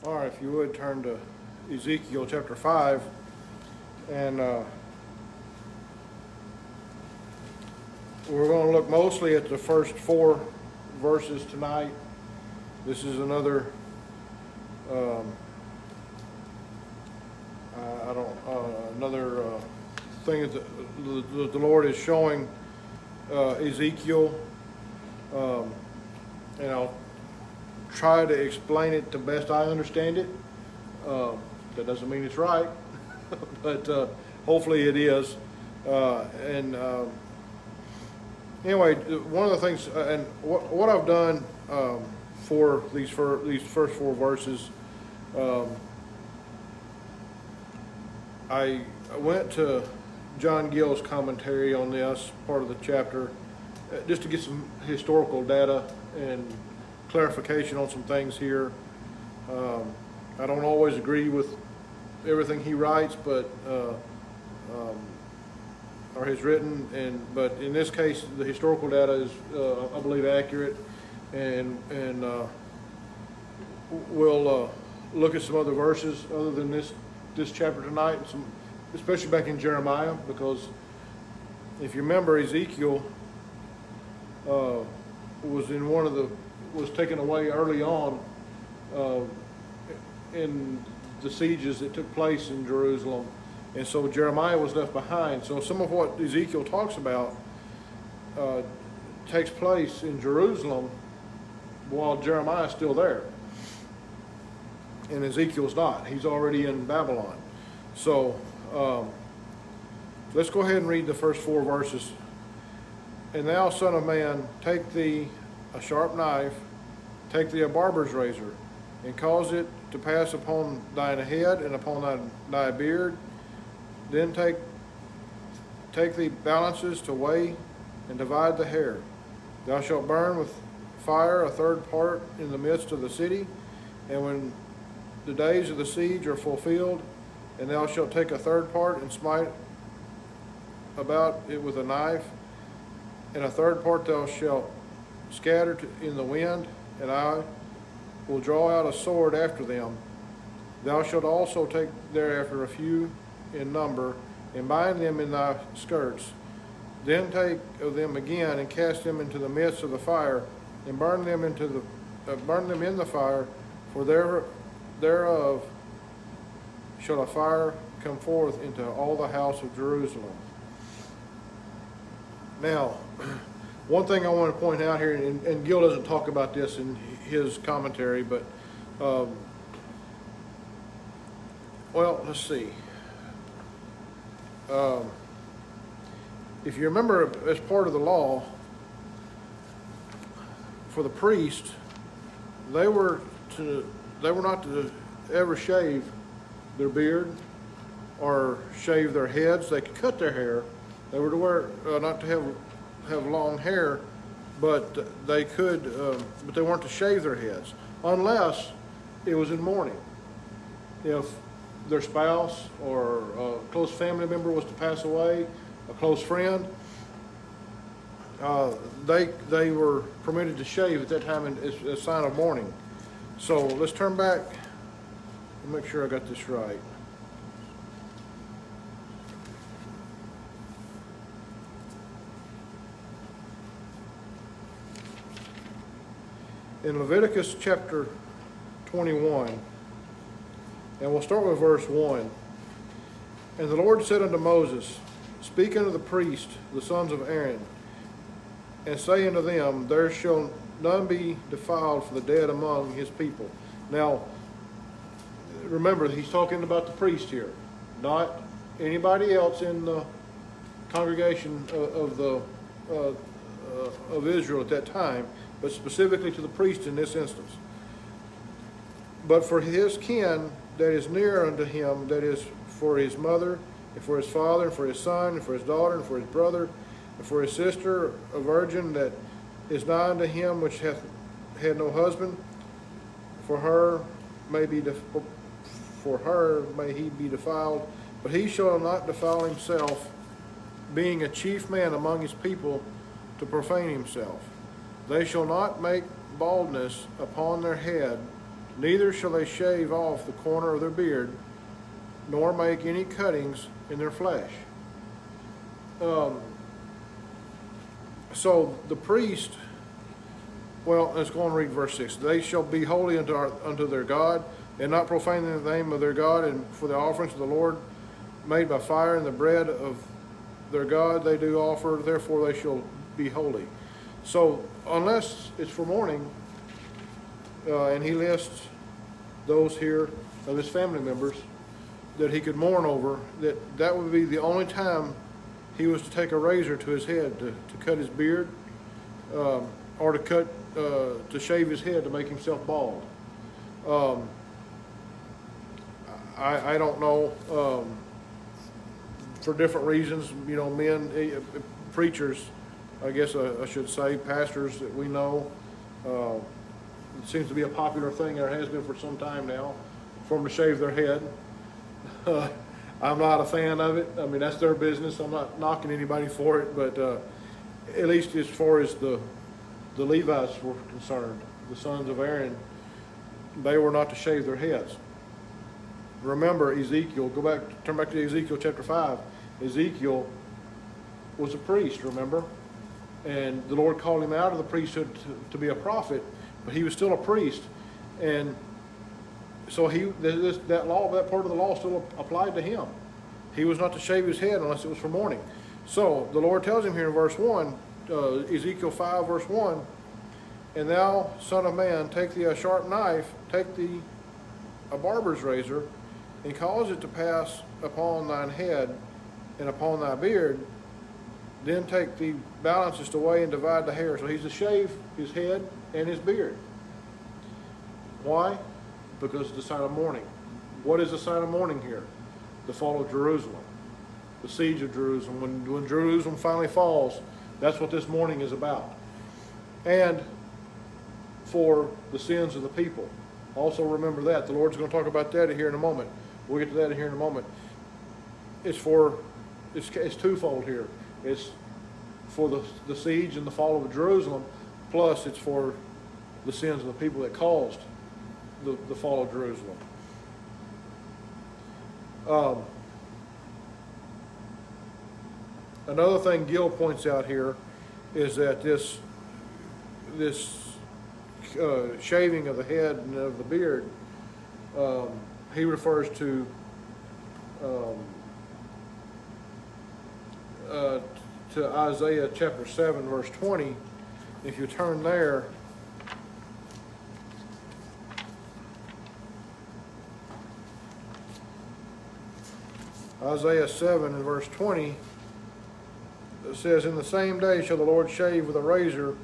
All right, if you would turn to Ezekiel chapter 5, and we're going to look mostly at the first 4 verses tonight. This is another, another thing that the Lord is showing Ezekiel, and I'll try to explain it the best I understand it. That doesn't mean it's right, but hopefully it is. Anyway, one of the things, and what I've done for these first 4 verses, I went to John Gill's commentary on this part of the chapter, just to get some historical data and clarification on some things here. I don't always agree with everything he writes, but or has written, but in this case, the historical data is, I believe, accurate, and we'll look at some other verses other than this chapter tonight, especially back in Jeremiah, because if you remember, Ezekiel was taken away early on in the sieges that took place in Jerusalem, and so Jeremiah was left behind. So some of what Ezekiel talks about takes place in Jerusalem while Jeremiah is still there, and Ezekiel's not. He's already in Babylon. So let's go ahead and read the first 4 verses. And thou, son of man, take thee a sharp knife, take thee a barber's razor, and cause it to pass upon thine head and upon thy beard. Then take thee balances to weigh and divide the hair. Thou shalt burn with fire a third part in the midst of the city, and when the days of the siege are fulfilled, and thou shalt take a third part and smite about it with a knife, and a third part thou shalt scatter in the wind, and I will draw out a sword after them. Thou shalt also take thereafter a few in number, and bind them in thy skirts. Then take of them again, and cast them into the midst of the fire, and burn them in the fire, for thereof shall a fire come forth into all the house of Jerusalem. Now, one thing I want to point out here, and Gil doesn't talk about this in his commentary, but well, let's see. If you remember, as part of the law, for the priest, they were not to ever shave their beard or shave their heads. They could cut their hair. They were to wear not to have long hair, but they could, but they weren't to shave their heads unless it was in mourning. If their spouse or a close family member was to pass away, a close friend, they were permitted to shave at that time as a sign of mourning. So let's turn back and make sure I got this right. In Leviticus chapter 21, and we'll start with verse 1. And the Lord said unto Moses, Speak unto the priests, the sons of Aaron, and say unto them, There shall none be defiled for the dead among his people. Now, remember, he's talking about the priest here, not anybody else in the congregation of Israel at that time, but specifically to the priest in this instance. But for his kin that is near unto him, that is for his mother, and for his father, and for his son, and for his daughter, and for his brother, and for his sister, a virgin that is nigh unto him, which hath had no husband, for her may he be defiled, but he shall not defile himself, being a chief man among his people, to profane himself. They shall not make baldness upon their head, Neither shall they shave off the corner of their beard, nor make any cuttings in their flesh. So the priest, well, let's go and read verse 6. They shall be holy unto their God, and not profane the name of their God, and for the offerings of the Lord made by fire, and the bread of their God they do offer, therefore they shall be holy. So unless it's for mourning, and he lists those here of his family members that he could mourn over, that would be the only time he was to take a razor to his head to cut his beard, or to shave his head to make himself bald. I don't know, for different reasons, men, preachers, I guess I should say, pastors that we know, it seems to be a popular thing, and it has been for some time now, for them to shave their head. I'm not a fan of it. I mean, that's their business. I'm not knocking anybody for it, but at least as far as the Levites were concerned, the sons of Aaron, they were not to shave their heads. Remember Ezekiel, turn back to Ezekiel chapter 5. Ezekiel was a priest, remember? And the Lord called him out of the priesthood to be a prophet, but he was still a priest. And so that part of the law still applied to him. He was not to shave his head unless it was for mourning. So the Lord tells him here in verse 1, Ezekiel 5 verse 1, and thou, son of man, take thee a sharp knife, take thee a barber's razor, and cause it to pass upon thine head and upon thy beard. Then take the balances away and divide the hair. So he's to shave his head and his beard. Why? Because it's the sign of mourning. What is the sign of mourning here? The fall of Jerusalem, the siege of Jerusalem. When Jerusalem finally falls, that's what this mourning is about. And for the sins of the people. Also remember that. The Lord's going to talk about that here in a moment. We'll get to that here in a moment. It's twofold here. It's for the siege and the fall of Jerusalem, plus it's for the sins of the people that caused the fall of Jerusalem. Another thing Gill points out here is that this shaving of the head and of the beard, he refers to Isaiah chapter 7 verse 20. If you turn there, Isaiah 7 and verse 20, it says, in the same day shall the Lord shave with a razor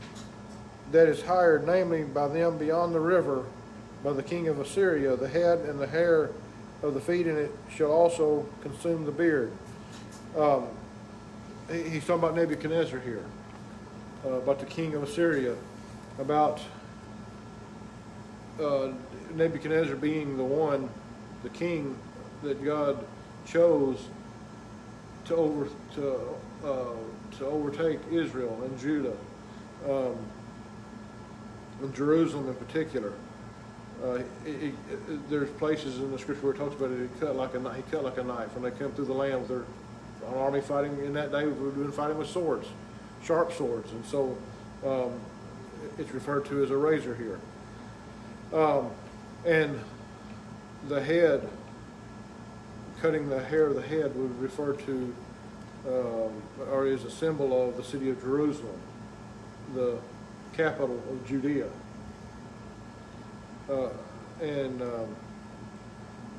that is hired, namely by them beyond the river, by the king of Assyria, the head and the hair of the feet, and it shall also consume the beard. He's talking about Nebuchadnezzar here, about the king of Assyria, about Nebuchadnezzar being the king that God chose to overtake Israel and Judah, and Jerusalem in particular. There's places in the scripture where it talks about it. He cut like a knife when they come through the land with an army fighting. In that day, we've been fighting with swords, sharp swords, and so it's referred to as a razor here. And the head, cutting the hair of the head, would refer to, or is a symbol of the city of Jerusalem, the capital of Judea.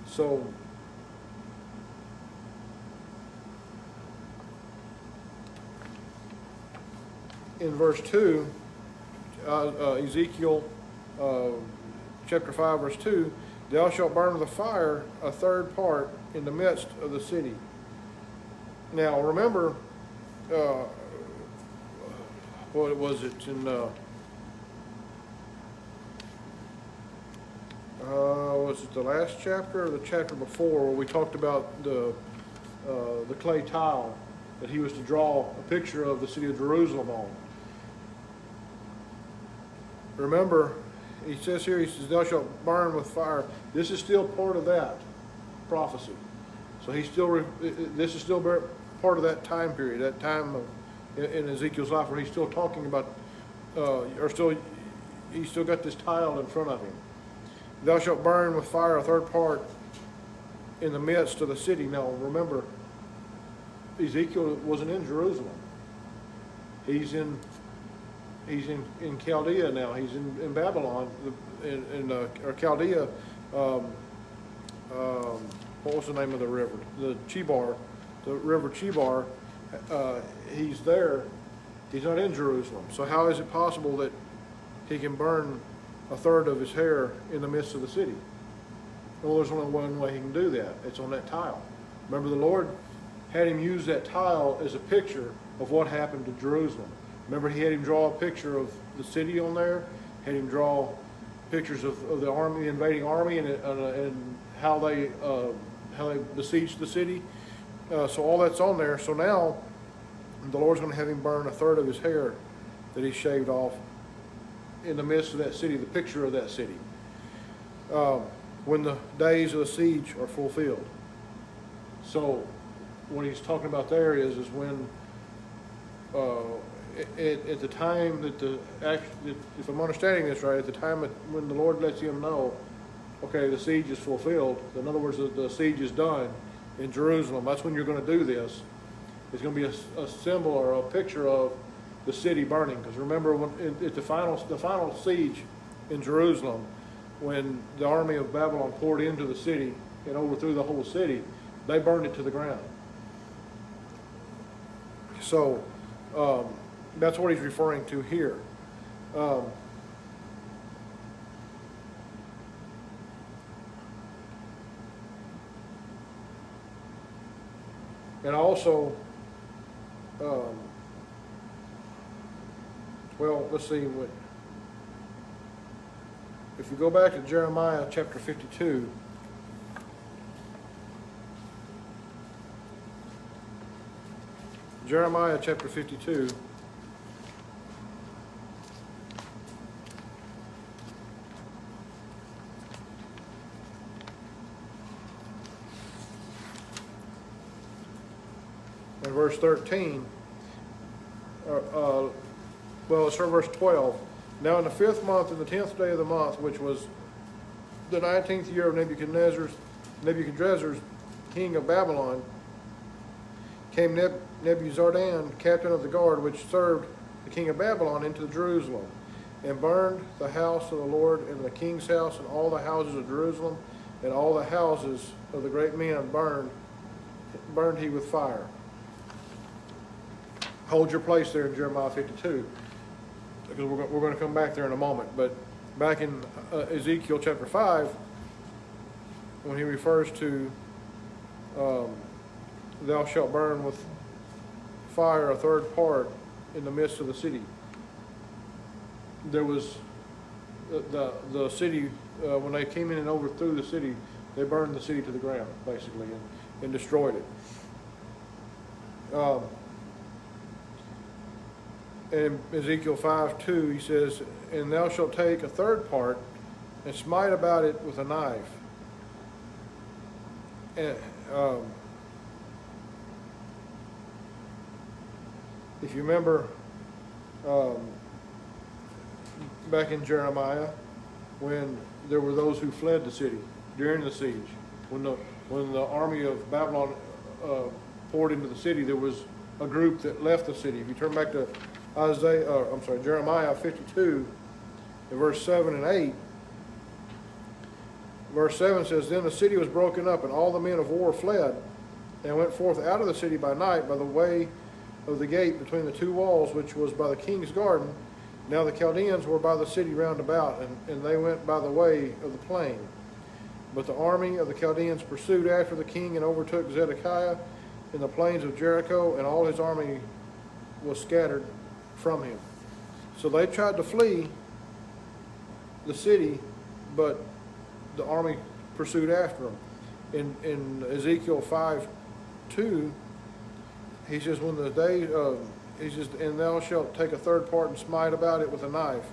So in verse 2, Ezekiel chapter 5 verse 2, thou shalt burn with a fire a third part in the midst of the city. Now remember, what was it in was it the last chapter or the chapter before, where we talked about the clay tile that he was to draw a picture of the city of Jerusalem on? Remember, he says here, he says, thou shalt burn with fire. This is still part of that prophecy. So this is still part of that time period, that time in Ezekiel's life where he's still talking about, he's still got this tile in front of him. Thou shalt burn with fire a third part in the midst of the city. Now remember, Ezekiel wasn't in Jerusalem. He's in Chaldea now. He's in Babylon, or Chaldea. What was the name of the river? The Chebar, the river Chebar. He's there. He's not in Jerusalem. So how is it possible that he can burn a third of his hair in the midst of the city? Well, there's only one way he can do that. It's on that tile. Remember, the Lord had him use that tile as a picture of what happened to Jerusalem. Remember, he had him draw a picture of the city on there, had him draw pictures of the army, the invading army, and how they besieged the city. So all that's on there. So now the Lord's going to have him burn a third of his hair that he shaved off in the midst of that city, the picture of that city, when the days of the siege are fulfilled. So what he's talking about there is when at the time that if I'm understanding this right, at the time when the Lord lets him know, okay, the siege is fulfilled. In other words, the siege is done in Jerusalem. That's when you're going to do this. It's going to be a symbol or a picture of the city burning. Because remember, at the final siege in Jerusalem, when the army of Babylon poured into the city and overthrew the whole city, they burned it to the ground. So that's what he's referring to here. And also, well, let's see what. If you go back to Jeremiah chapter 52, Jeremiah chapter 52, and verse 13, well, let's start verse 12. Now in the 5th month, in the 10th day of the month, which was the 19th year of Nebuchadrezzar's king of Babylon, came Nebuzaradan, captain of the guard, which served the king of Babylon, into Jerusalem, and burned the house of the Lord and the king's house and all the houses of Jerusalem, and all the houses of the great men burned he with fire. Hold your place there in Jeremiah 52, because we're going to come back there in a moment. But back in Ezekiel chapter 5, when he refers to thou shalt burn with fire a third part in the midst of the city, there was the city, when they came in and overthrew the city, they burned the city to the ground, basically, and destroyed it. In Ezekiel 5:2, he says, and thou shalt take a third part and smite about it with a knife. And if you remember, back in Jeremiah, when there were those who fled the city during the siege, when the army of Babylon poured into the city, there was a group that left the city. If you turn back to Jeremiah 52, in verse 7 and 8. Verse 7 says, then the city was broken up, and all the men of war fled, and went forth out of the city by night by the way of the gate between the two walls, which was by the king's garden. Now the Chaldeans were by the city round about, and they went by the way of the plain. But the army of the Chaldeans pursued after the king and overtook Zedekiah in the plains of Jericho, and all his army was scattered from him. So they tried to flee the city, but the army pursued after them. In Ezekiel 5:2, he says, when the day, he says, and thou shalt take a third part and smite about it with a knife.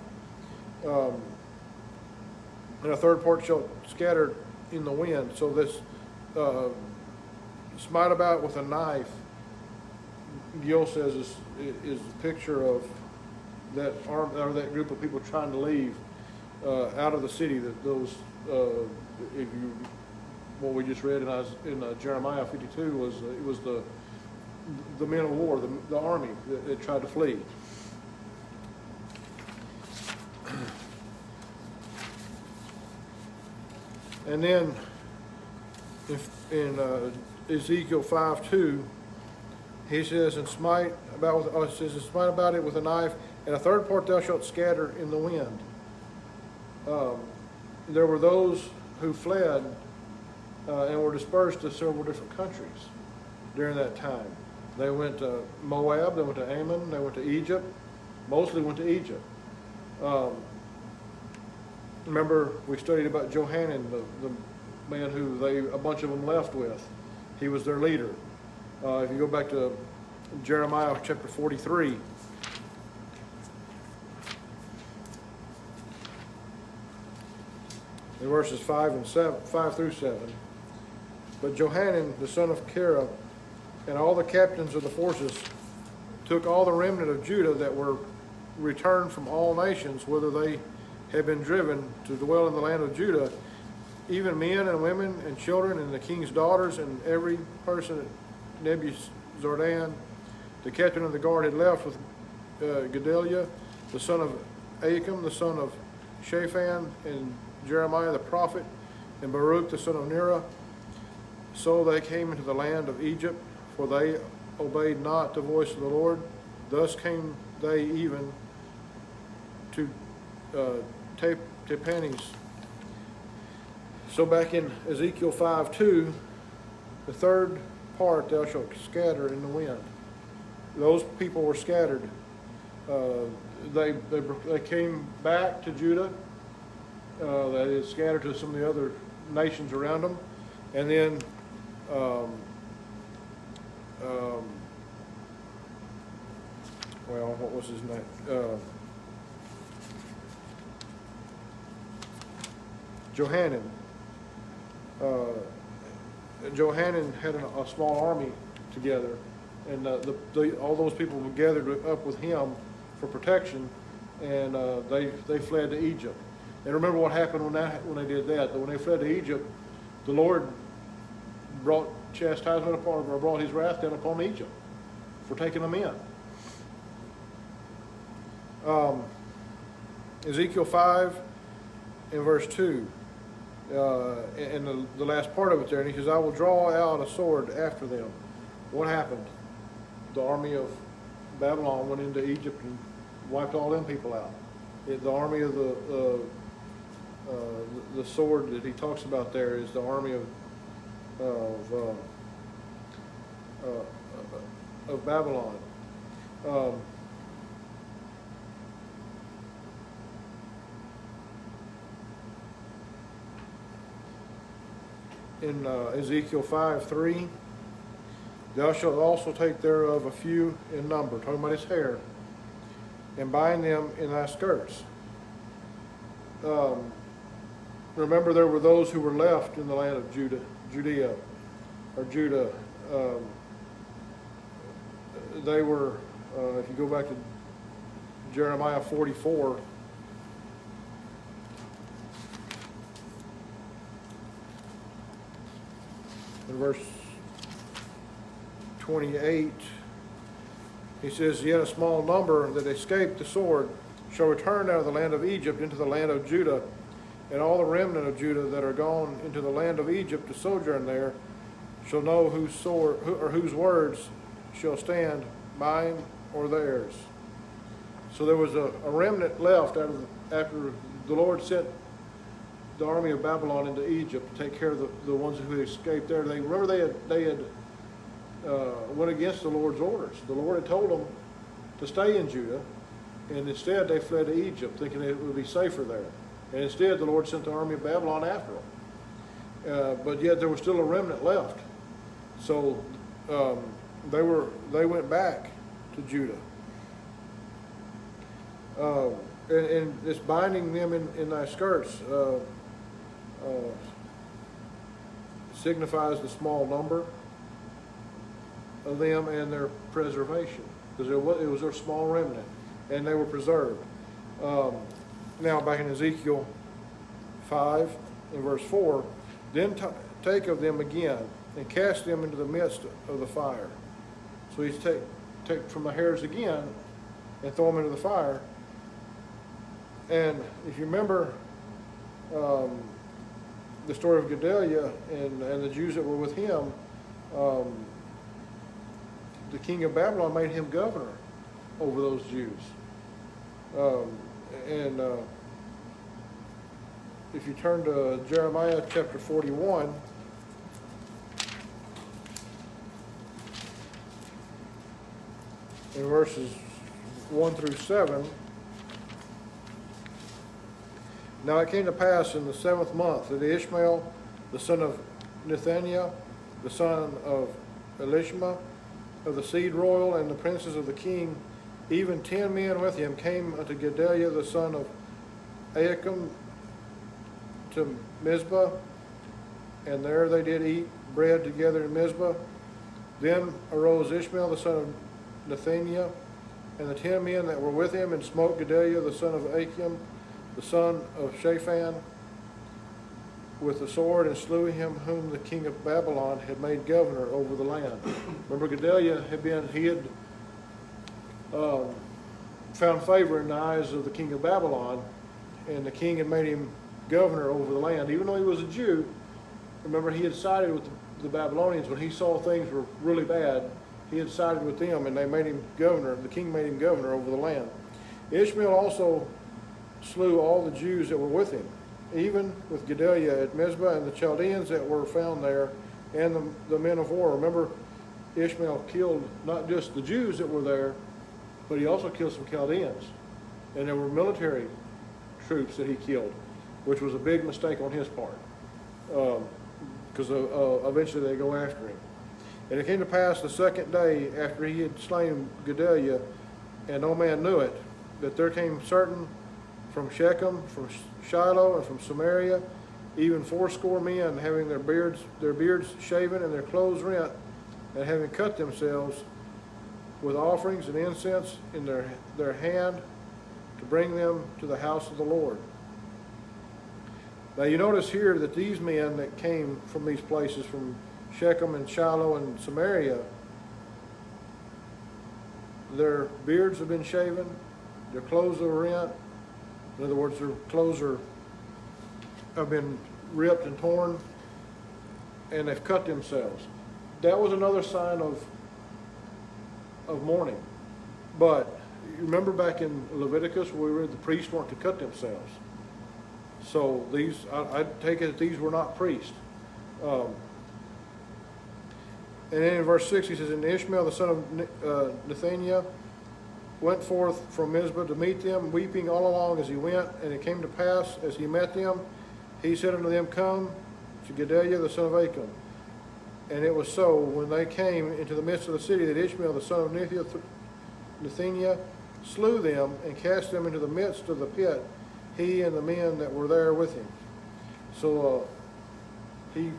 and a third part shall scatter in the wind. So this smite about with a knife, Gil says, is a picture of that arm or that group of people trying to leave out of the city. That those, if you, what we just read in Jeremiah 52 was it was the men of war, the army that tried to flee. And then in Ezekiel 5:2, he says, and smite about with, says, and smite about it with a knife, and a third part thou shalt scatter in the wind. There were those who fled and were dispersed to several different countries during that time. They went to Moab, they went to Ammon, they went to Egypt, mostly went to Egypt. Remember, we studied about Johanan, the man who a bunch of them left with. He was their leader. If you go back to Jeremiah chapter 43, in verses 5 through 7. But Johanan, the son of Kara, and all the captains of the forces took all the remnant of Judah that were returned from all nations, whether they had been driven to dwell in the land of Judah, even men and women and children and the king's daughters and every person at Nebuzaradan. The captain of the guard had left with Gedaliah, the son of Achim, the son of Shaphan, and Jeremiah the prophet, and Baruch the son of Nerah. So they came into the land of Egypt, for they obeyed not the voice of the Lord. Thus came they even to Tepanes. So back in Ezekiel 5:2, the third part thou shalt scatter in the wind. Those people were scattered. They came back to Judah. They had scattered to some of the other nations around them, and then well, what was his name? Johanan. Johanan had a small army together, and all those people were gathered up with him for protection, and they fled to Egypt. And remember what happened when they did that? That when they fled to Egypt, the Lord brought chastisement upon, or brought His wrath down upon Egypt for taking them in. Ezekiel 5 in verse 2. And the last part of it there, and he says, I will draw out a sword after them. What happened? The army of Babylon went into Egypt and wiped all them people out. The army of the sword that he talks about there is the army of Babylon. In Ezekiel 5:3, thou shalt also take thereof a few in number, talking about his hair, and bind them in thy skirts. Remember, there were those who were left in the land of Judah. They were, if you go back to Jeremiah 44, in verse 28, he says, yet a small number that escaped the sword shall return out of the land of Egypt into the land of Judah, and all the remnant of Judah that are gone into the land of Egypt to sojourn there shall know whose sword or whose words shall stand, mine or theirs. So there was a remnant left after the Lord sent the army of Babylon into Egypt to take care of the ones who had escaped there. They had went against the Lord's orders. The Lord had told them to stay in Judah, and instead they fled to Egypt, thinking it would be safer there. And instead the Lord sent the army of Babylon after them. But yet there was still a remnant left. So they went back to Judah. And it's binding them in thy skirts. signifies the small number of them and their preservation, because it was their small remnant, and they were preserved. Now back in Ezekiel 5 and verse 4, then take of them again and cast them into the midst of the fire. So he's take from the hairs again and throw them into the fire. And if you remember the story of Gedaliah and the Jews that were with him, the king of Babylon made him governor over those Jews. If you turn to Jeremiah chapter 41, in verses 1 through 7, now it came to pass in the 7th month that Ishmael, the son of Nethaniah, the son of Elishma, of the seed royal, and the princes of the king, even 10 men with him, came unto Gedaliah the son of Ahikam to Mizpah, and there they did eat bread together in Mizpah. Then arose Ishmael the son of Nethaniah, and the 10 men that were with him, and smote Gedaliah the son of Ahikam, the son of Shaphan, with the sword, and slew him whom the king of Babylon had made governor over the land. Remember, Gedaliah had found favor in the eyes of the king of Babylon, and the king had made him governor over the land. Even though he was a Jew, remember, he had sided with the Babylonians when he saw things were really bad. He had sided with them, and they made him governor. The king made him governor over the land. Ishmael also slew all the Jews that were with him, even with Gedaliah at Mizpah, and the Chaldeans that were found there, and the men of war. Remember, Ishmael killed not just the Jews that were there, but he also killed some Chaldeans. And there were military troops that he killed, which was a big mistake on his part, because eventually they go after him. And it came to pass the 2nd day after he had slain Gedaliah, and no man knew it, that there came certain from Shechem, from Shiloh, and from Samaria, even 80 men, having their beards shaven and their clothes rent, and having cut themselves with offerings and incense in their hand, to bring them to the house of the Lord. Now you notice here that these men that came from these places, from Shechem and Shiloh and Samaria, their beards have been shaven, their clothes are rent. In other words, their clothes have been ripped and torn, and they've cut themselves. That was another sign of mourning. But you remember back in Leviticus where we read the priests weren't to cut themselves. So these, I take it that these were not priests. And then in verse 6 he says, and Ishmael the son of Nethaniah went forth from Mizpah to meet them, weeping all along as he went. And it came to pass, as he met them, he said unto them, come to Gedaliah the son of Ahikam. And it was so, when they came into the midst of the city, that Ishmael the son of Nethaniah slew them, and cast them into the midst of the pit, he and the men that were there with him. So he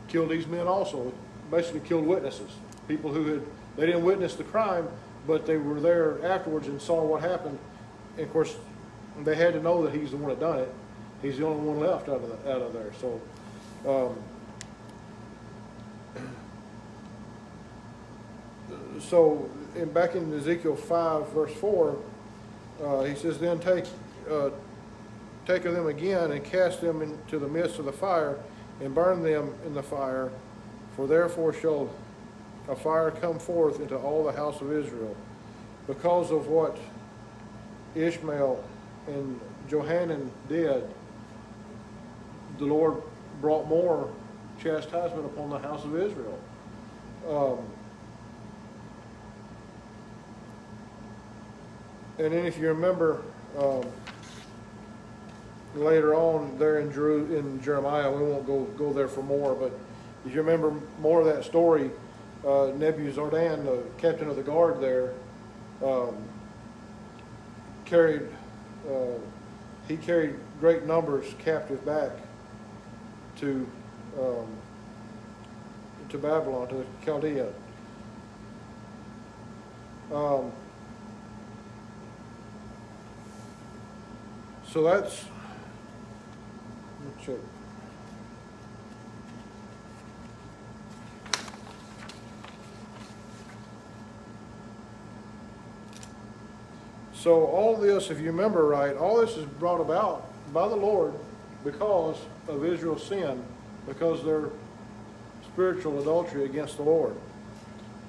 killed these men also, basically killed witnesses, people who they didn't witness the crime, but they were there afterwards and saw what happened. And of course, they had to know that he's the one that done it. He's the only one left out of there. So, back in Ezekiel 5, verse 4, he says, then take of them again, and cast them into the midst of the fire, and burn them in the fire, for therefore shall a fire come forth into all the house of Israel. Because of what Ishmael and Johanan did, the Lord brought more chastisement upon the house of Israel. And then if you remember, later on there in Jeremiah, we won't go there for more, but if you remember more of that story, Nebuzaradan, the captain of the guard there, carried great numbers captive back to Babylon, to Chaldea. So that's, let's check. So all this, if you remember right, all this is brought about by the Lord because of Israel's sin, because of their spiritual adultery against the Lord.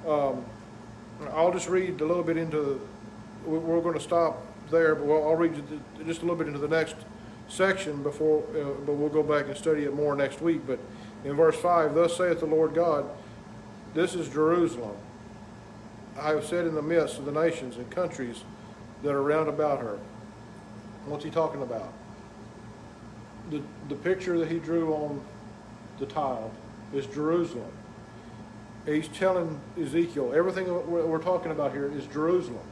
I'll just read a little bit into, we're going to stop there, but I'll read just a little bit into the next section before, but we'll go back and study it more next week. But in verse 5, thus saith the Lord God, this is Jerusalem. I have set in the midst of the nations and countries that are round about her. What's he talking about? The picture that he drew on the tile is Jerusalem. He's telling Ezekiel, everything we're talking about here is Jerusalem.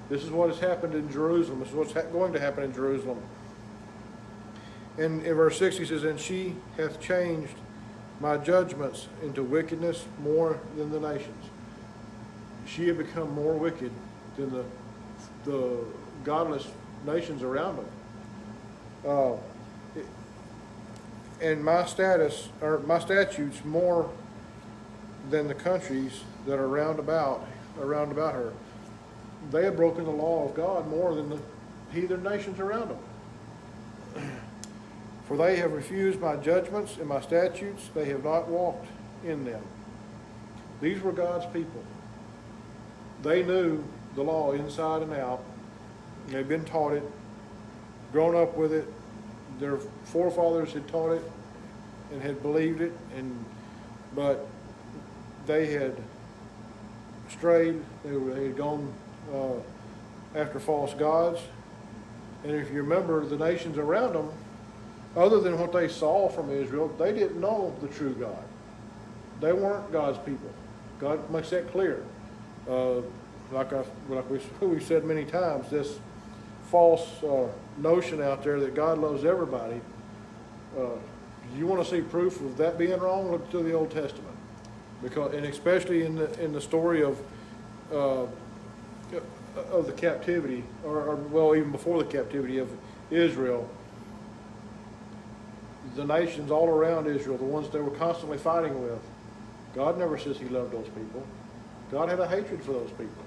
This is what has happened in Jerusalem. This is what's going to happen in Jerusalem. And in verse 6 he says, and she hath changed my judgments into wickedness more than the nations. She had become more wicked than the godless nations around them. And my statutes more than the countries that are round about her. They have broken the law of God more than the heathen nations around them. For they have refused my judgments and my statutes, they have not walked in them. These were God's people. They knew the law inside and out. They'd been taught it, grown up with it. Their forefathers had taught it and had believed it, but they had strayed. They had gone after false gods. And if you remember, the nations around them, other than what they saw from Israel, they didn't know the true God. They weren't God's people. God makes that clear. Like we've said many times, this false notion out there that God loves everybody. You want to see proof of that being wrong? Look to the Old Testament, and especially in the story of the captivity, or even before the captivity of Israel. The nations all around Israel, the ones they were constantly fighting with, God never says he loved those people. God had a hatred for those people.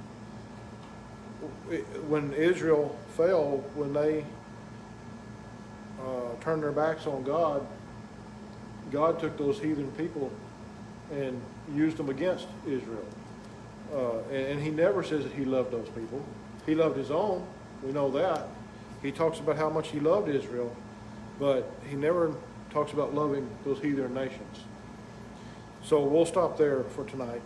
When Israel fell, when they turned their backs on God, God took those heathen people and used them against Israel. And he never says that he loved those people. He loved his own. We know that. He talks about how much he loved Israel, but he never talks about loving those heathen nations. So we'll stop there for tonight.